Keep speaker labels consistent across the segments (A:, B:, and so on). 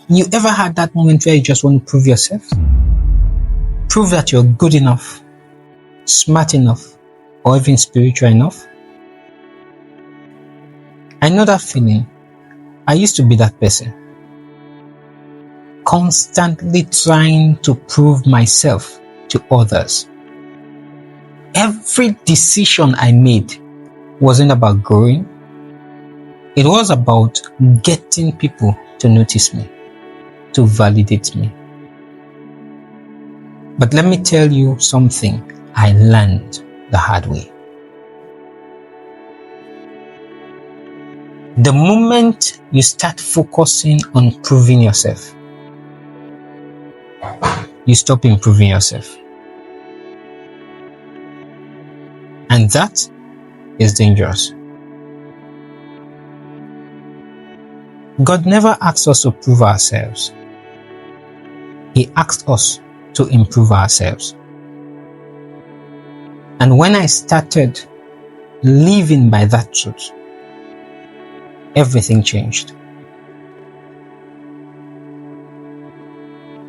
A: You ever had that moment where you just want to prove yourself? Prove that you're good enough, smart enough, or even spiritual enough? I know that feeling. I used to be that person. Constantly trying to prove myself to others. Every decision I made wasn't about growing. It was about getting people to notice me, to validate me. But let me tell you something I learned the hard way. The moment you start focusing on proving yourself, you stop improving yourself. And that is dangerous. God never asked us to prove ourselves. He asked us to improve ourselves. And when I started living by that truth, everything changed.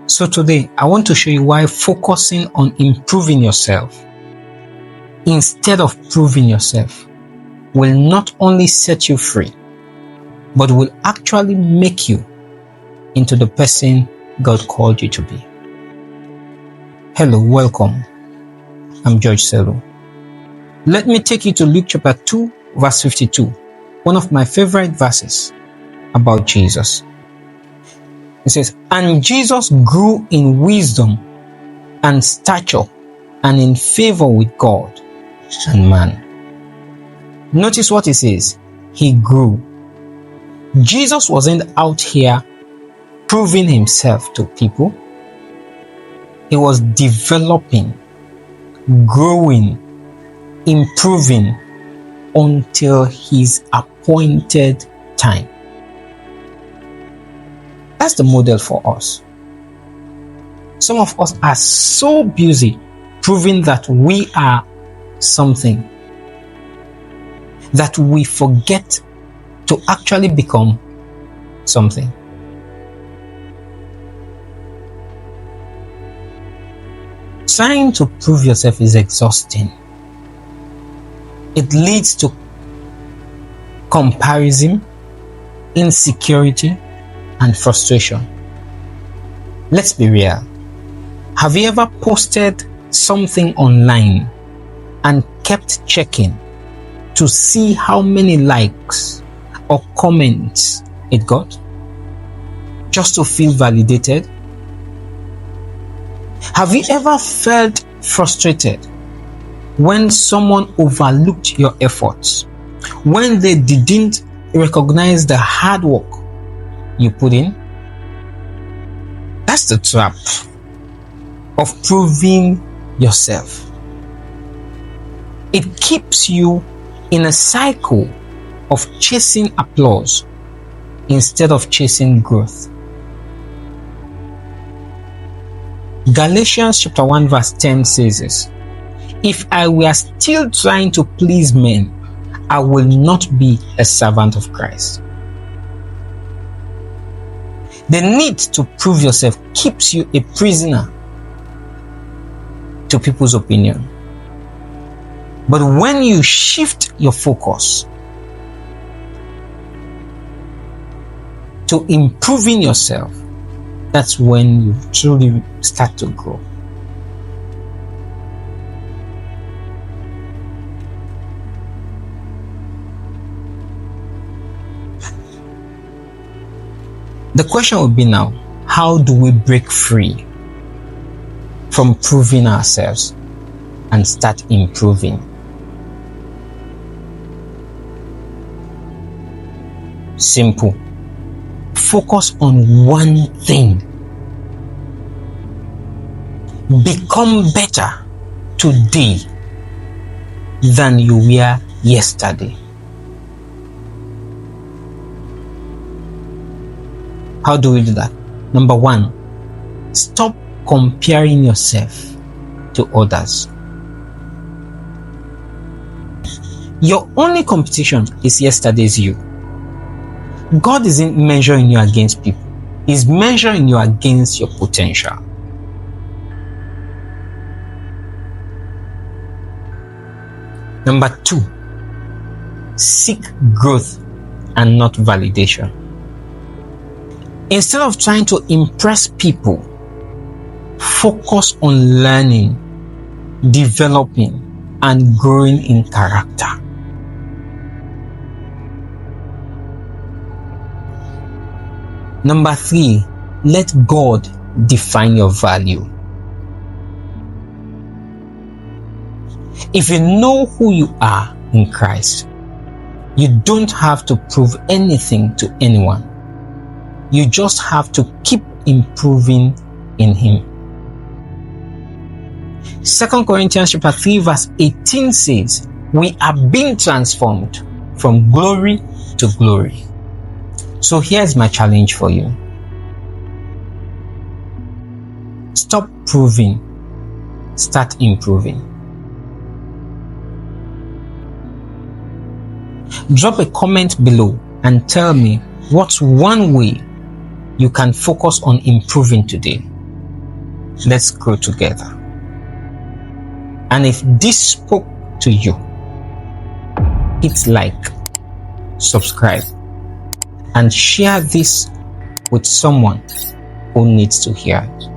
A: So today, I want to show you why focusing on improving yourself instead of proving yourself will not only set you free, but will actually make you into the person God called you to be. Hello, welcome. I'm George Selu. Let me take you to Luke chapter 2, verse 52, one of my favorite verses about Jesus. It says, "And Jesus grew in wisdom and stature and in favor with God and man." Notice what it says. He grew. Jesus wasn't out here proving himself to people. He was developing, growing, improving until his appointed time. That's the model for us. Some of us are so busy proving that we are something that we forget to actually become something. Trying to prove yourself is exhausting. It leads to comparison, insecurity, and frustration. Let's be real. Have you ever posted something online and kept checking to see how many likes or comments it got, just to feel validated? Have you ever felt frustrated when someone overlooked your efforts, when they didn't recognize the hard work you put in? That's the trap of proving yourself. It keeps you in a cycle of chasing applause instead of chasing growth. Galatians chapter 1 verse 10 says this, "If I were still trying to please men, I will not be a servant of Christ." The need to prove yourself keeps you a prisoner to people's opinion. But when you shift your focus to improving yourself, that's when you truly start to grow. The question would be now, how do we break free from proving ourselves and start improving? Simple. Focus on one thing. Become better today than you were yesterday. How do we do that? Number one, stop comparing yourself to others. Your only competition is yesterday's you. God isn't measuring you against people. is measuring you against your potential. Number 2, seek growth and not validation. Instead of trying to impress people, focus on learning, developing, and growing in character. Number 3, let God define your value. If you know who you are in Christ, you don't have to prove anything to anyone. You just have to keep improving in Him. 2 Corinthians chapter 3 verse 18 says, we are being transformed from glory to glory. So here's my challenge for you. Stop proving, start improving. Drop a comment below and tell me what's one way you can focus on improving today. Let's grow together. And if this spoke to you, hit like, subscribe, and share this with someone who needs to hear it.